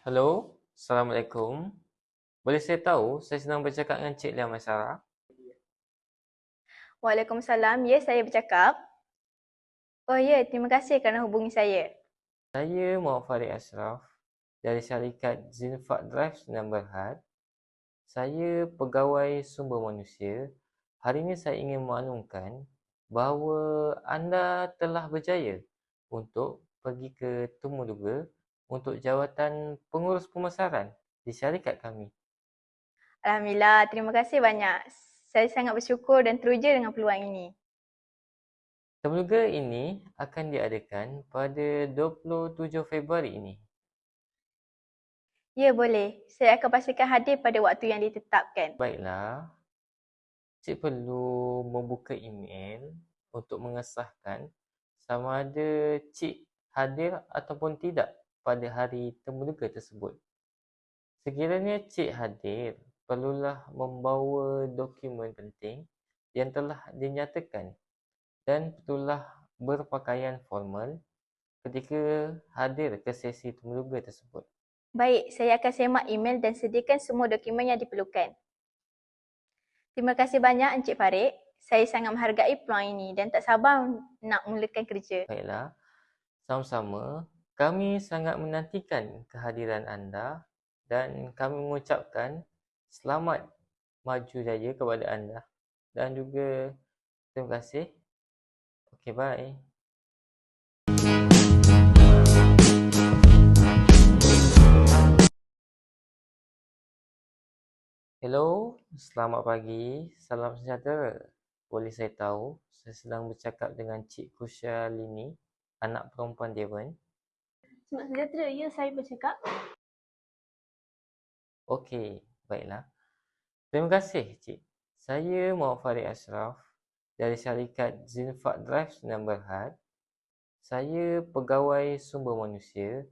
Hello, Assalamualaikum. Boleh saya tahu, saya sedang bercakap dengan Cik Lia Maisara. Waalaikumsalam. Ya, saya bercakap. Oh ya, terima kasih kerana hubungi saya. Saya Muhammad Farid Ashraf dari syarikat Zinfak Drive Sdn Bhd. Saya pegawai sumber manusia. Hari ini saya ingin maklumkan bahawa anda telah berjaya untuk pergi ke Temuduga untuk jawatan pengurus pemasaran di syarikat kami. Alhamdulillah, terima kasih banyak. Saya sangat bersyukur dan teruja dengan peluang ini. Temuduga ini akan diadakan pada 27 Februari ini. Ya, boleh. Saya akan pastikan hadir pada waktu yang ditetapkan. Baiklah, Cik perlu membuka email untuk mengesahkan sama ada Cik hadir ataupun tidak pada hari Temuduga tersebut. Sekiranya Cik hadir, perlulah membawa dokumen penting yang telah dinyatakan dan perlulah berpakaian formal ketika hadir ke sesi Temuduga tersebut. Baik, saya akan semak email dan sediakan semua dokumen yang diperlukan. Terima kasih banyak Encik Farid. Saya sangat menghargai peluang ini dan tak sabar nak mulakan kerja. Baiklah, sama-sama. Kami sangat menantikan kehadiran anda dan kami mengucapkan selamat maju jaya kepada anda. Dan juga terima kasih. Okay, bye. Hello, selamat pagi. Salam sejahtera. Boleh saya tahu, saya sedang bercakap dengan Cik Kusya Lini, anak perempuan Devon. Selamat sejahtera. Ya, saya bercakap. Okey, baiklah. Terima kasih, Cik. Saya Muhammad Farid Ashraf dari syarikat Zinfak Drive Sdn Bhd. Saya pegawai sumber manusia.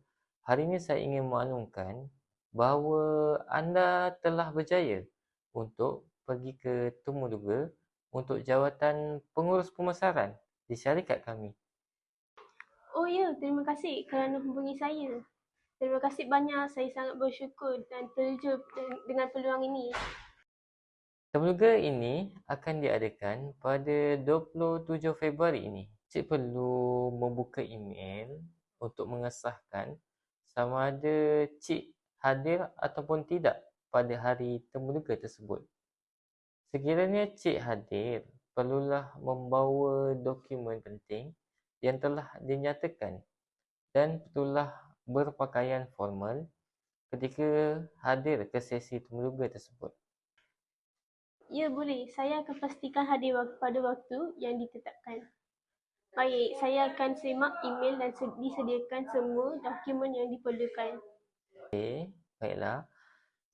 Hari ini saya ingin maklumkan bahawa anda telah berjaya untuk pergi ke Temuduga untuk jawatan pengurus pemasaran di syarikat kami. Oh ya, terima kasih kerana hubungi saya. Terima kasih banyak. Saya sangat bersyukur dan teruja dengan peluang ini. Temuduga ini akan diadakan pada 27 Februari ini. Cik perlu membuka email untuk mengesahkan sama ada Cik hadir ataupun tidak pada hari Temuduga tersebut. Sekiranya Cik hadir, perlulah membawa dokumen penting yang telah dinyatakan dan perlulah berpakaian formal ketika hadir ke sesi Temuduga tersebut. Ya, boleh. Saya akan pastikan hadir pada waktu yang ditetapkan. Baik, saya akan semak email dan disediakan semua dokumen yang diperlukan. Okey, baiklah.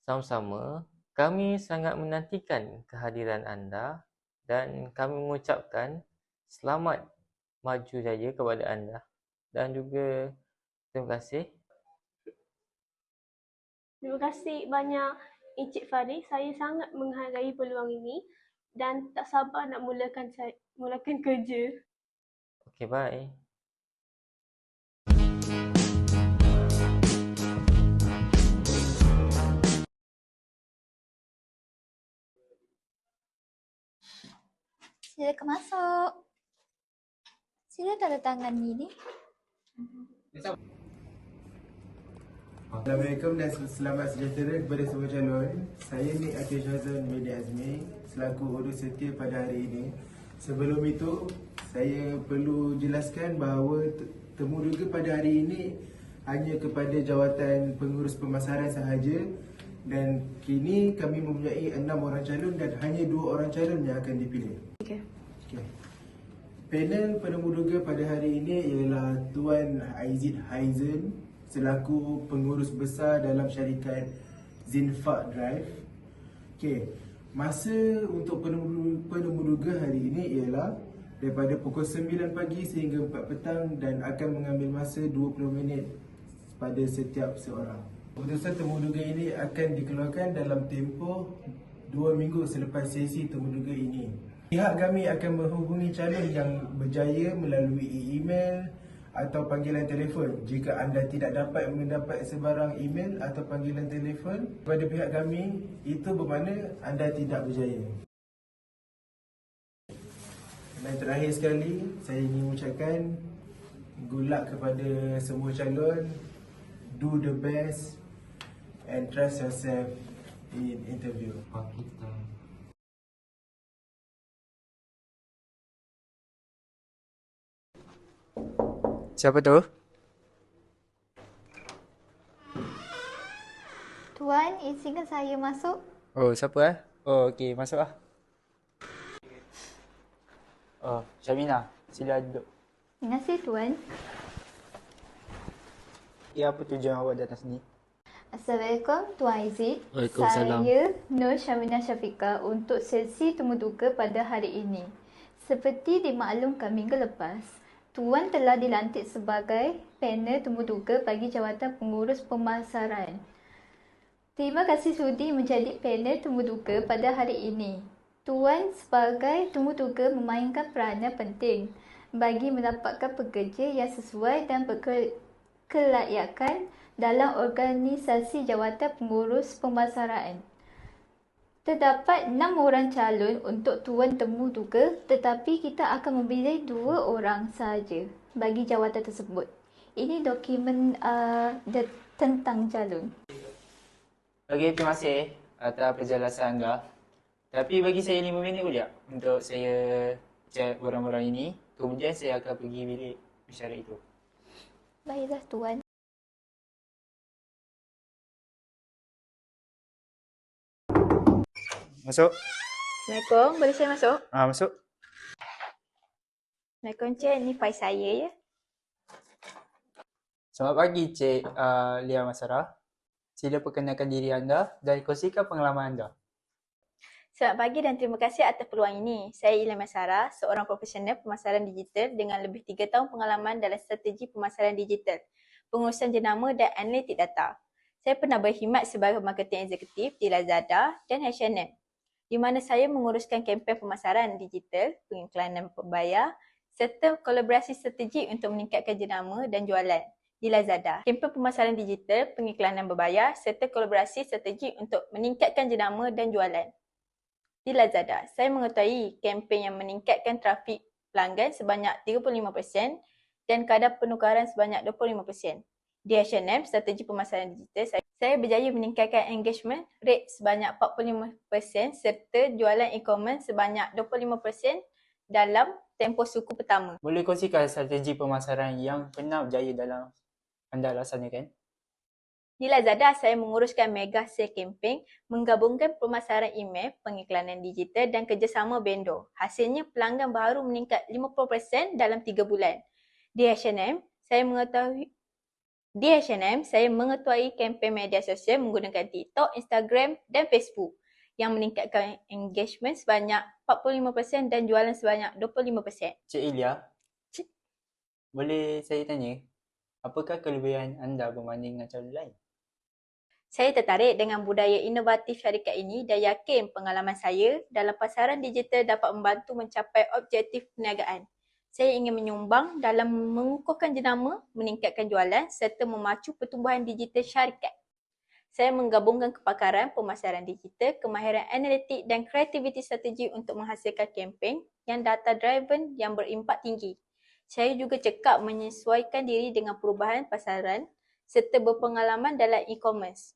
Sama-sama. Kami sangat menantikan kehadiran anda dan kami mengucapkan selamat maju jaya kepada anda. Dan juga terima kasih. Terima kasih banyak Encik Farid. Saya sangat menghargai peluang ini dan tak sabar nak mulakan kerja. Okey, bye. Silakan masuk. Sila tanda tangan ni. Assalamualaikum dan selamat sejahtera kepada semua calon. Saya Nik Akil Syazwan Medi Azmi selaku urus setia pada hari ini. Sebelum itu, saya perlu jelaskan bahawa Temuduga pada hari ini hanya kepada jawatan pengurus pemasaran sahaja dan kini kami mempunyai 6 orang calon dan hanya 2 orang calon yang akan dipilih. Okay. Panel Temuduga pada hari ini ialah Tuan Aizid Haizen selaku pengurus besar dalam syarikat Zinfak Drive. Masa untuk Temuduga hari ini ialah daripada pukul 9 pagi sehingga 4 petang dan akan mengambil masa 20 minit pada setiap seorang. Keputusan Temuduga ini akan dikeluarkan dalam tempoh 2 minggu selepas sesi Temuduga ini. Pihak kami akan menghubungi calon yang berjaya melalui email atau panggilan telefon. Jika anda tidak dapat mendapat sebarang email atau panggilan telefon daripada pihak kami, itu bermakna anda tidak berjaya. Dan terakhir sekali, saya ingin mengucapkan good luck kepada semua calon. Do the best and trust yourself in interview. Siapa tu? Tuan, izinkan saya masuk. Oh, siapa Oh, okey, masuk lah. Oh, Syamina, sila duduk. Terima kasih Tuan. Ya, apa tujuan awak datang sini? Assalamualaikum Tuan Aziz. Waalaikumsalam. Saya Nur Syamina Syafiqah untuk sesi temu duka pada hari ini. Seperti dimaklumkan minggu lepas, Tuan telah dilantik sebagai panel temu duka bagi jawatan pengurus pemasaran. Terima kasih sudi menjadi panel temu duka pada hari ini. Tuan sebagai temu duka memainkan peranan penting bagi mendapatkan pekerja yang sesuai dan berkelayakan dalam organisasi jawatan pengurus pemasaran. Terdapat 6 orang calon untuk Tuan temu duka, tetapi kita akan memilih 2 orang sahaja bagi jawatan tersebut. Ini dokumen tentang calon. Okey, terima kasih atas penjelasan anda. Tapi bagi saya 5 minit boleh tak untuk saya cek orang-orang ini. Kemudian saya akan pergi bilik mesyuarat itu. Baiklah Tuan. Masuk? Assalamualaikum, boleh saya masuk? Masuk. Assalamualaikum Cik, ni file saya ya. Selamat pagi Cik Lia Masara. Sila perkenalkan diri anda dan kongsikan pengalaman anda. Selamat pagi dan terima kasih atas peluang ini. Saya Ilham Masara, seorang profesional pemasaran digital dengan lebih 3 tahun pengalaman dalam strategi pemasaran digital, pengurusan jenama dan analitik data. Saya pernah berkhidmat sebagai marketing eksekutif di Lazada dan H&M, di mana saya menguruskan kempen pemasaran digital, pengiklanan berbayar serta kolaborasi strategi untuk meningkatkan jenama dan jualan di Lazada. Kempen pemasaran digital, pengiklanan berbayar serta kolaborasi strategi untuk meningkatkan jenama dan jualan di Lazada. Saya mengetahui kempen yang meningkatkan trafik pelanggan sebanyak 35% dan kadar penukaran sebanyak 25%. Di H&M, strategi pemasaran digital, saya berjaya meningkatkan engagement rate sebanyak 45% serta jualan e-commerce sebanyak 25% dalam tempoh suku pertama. Boleh kongsikan strategi pemasaran yang pernah berjaya dalam anda laksanakan? Di Lazada, saya menguruskan mega sale campaign, menggabungkan pemasaran email, pengiklanan digital dan kerjasama vendor. Hasilnya, pelanggan baru meningkat 50% dalam 3 bulan. Di H&M, saya mengetahui kempen media sosial menggunakan TikTok, Instagram dan Facebook yang meningkatkan engagement sebanyak 45% dan jualan sebanyak 25%. Cik Ilya, boleh saya tanya, apakah kelebihan anda berbanding dengan calon lain? Saya tertarik dengan budaya inovatif syarikat ini dan yakin pengalaman saya dalam pasaran digital dapat membantu mencapai objektif perniagaan. Saya ingin menyumbang dalam mengukuhkan jenama, meningkatkan jualan serta memacu pertumbuhan digital syarikat. Saya menggabungkan kepakaran pemasaran digital, kemahiran analitik dan kreativiti strategi untuk menghasilkan kempen yang data-driven yang berimpak tinggi. Saya juga cekap menyesuaikan diri dengan perubahan pasaran serta berpengalaman dalam e-commerce,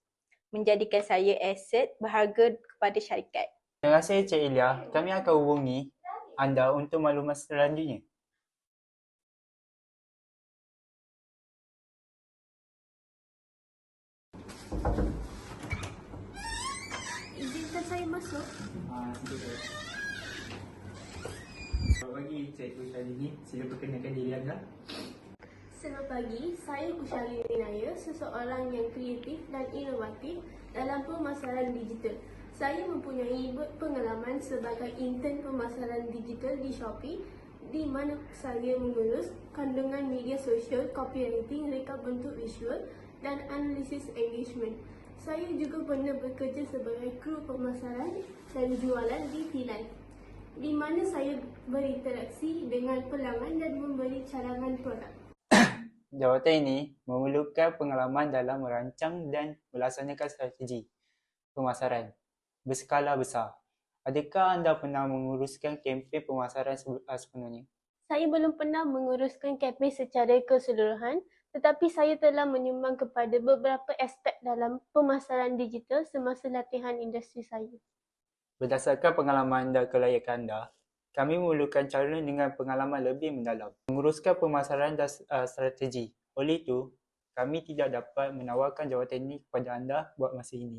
menjadikan saya aset berharga kepada syarikat. Terima kasih Cik Ilya. Kami akan hubungi anda untuk maklumat selanjutnya. Izinkan saya masuk. Selamat pagi Cik Ushalini. Sila perkenalkan diri anda. Selamat pagi, saya Ushali Rinaya, seseorang yang kreatif dan inovatif dalam pemasaran digital. Saya mempunyai pengalaman sebagai intern pemasaran digital di Shopee, di mana saya mengurus kandungan media sosial, copywriting, reka bentuk visual dan analisis engagement. Saya juga pernah bekerja sebagai kru pemasaran dan jualan di T-Life, di mana saya berinteraksi dengan pelanggan dan memberi cadangan produk. Jawatan ini memerlukan pengalaman dalam merancang dan melaksanakan strategi pemasaran berskala besar. Adakah anda pernah menguruskan kempen pemasaran sebelumnya? Saya belum pernah menguruskan kempen secara keseluruhan, tetapi saya telah menyumbang kepada beberapa aspek dalam pemasaran digital semasa latihan industri saya. Berdasarkan pengalaman dan kelayakan anda, kami memerlukan calon dengan pengalaman lebih mendalam menguruskan pemasaran dan strategi. Oleh itu, kami tidak dapat menawarkan jawatan ini kepada anda buat masa ini.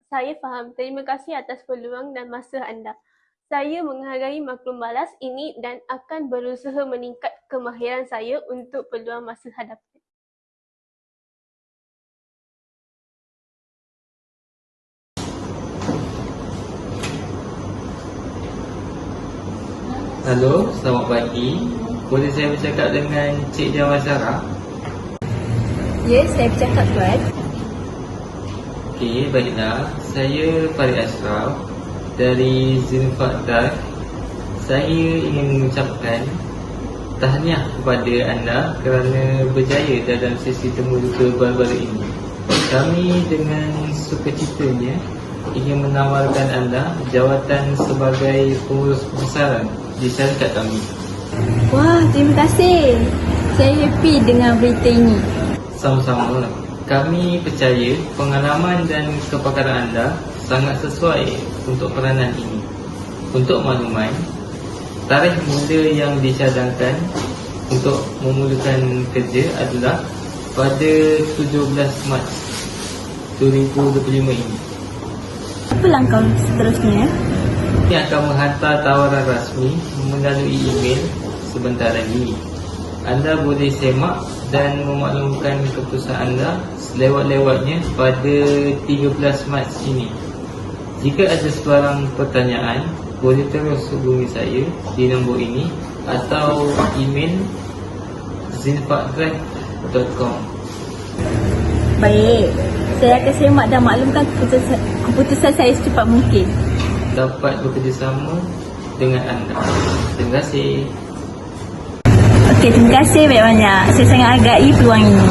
Saya faham. Terima kasih atas peluang dan masa anda. Saya menghargai maklum balas ini dan akan berusaha meningkat kemahiran saya untuk peluang masa hadapan. Halo, selamat pagi. Boleh saya bercakap dengan Cik Jawasara? Ya, saya bercakap tuan. Okey, baiklah. Saya Farid Ashraf dari Zinfat Drive. Saya ingin mengucapkan tahniah kepada anda kerana berjaya dalam sesi temubuka baru-baru ini. Kami dengan sukacitanya ingin menawarkan anda jawatan sebagai pengurus pemasaran di syarikat kami. Wah, terima kasih. Saya happy dengan berita ini. Sama-sama. Kami percaya pengalaman dan kepakaran anda sangat sesuai untuk peranan ini. Untuk makluman, tarikh mula yang dicadangkan untuk memulakan kerja adalah pada 17 Mac 2025 ini. Apa langkah seterusnya? Kami akan menghantar tawaran rasmi melalui email sebentar lagi. Anda boleh semak dan memaklumkan keputusan anda selewat-lewatnya pada 13 Mac ini. Jika ada sebarang pertanyaan, boleh terus hubungi saya di nombor ini atau email zinfatdrive.com. Baik, saya akan semak dan maklumkan keputusan saya secepat mungkin. Dapat bekerjasama dengan anda. Terima kasih. Okey, terima kasih banyak-banyak. Saya sangat hargai peluang ini.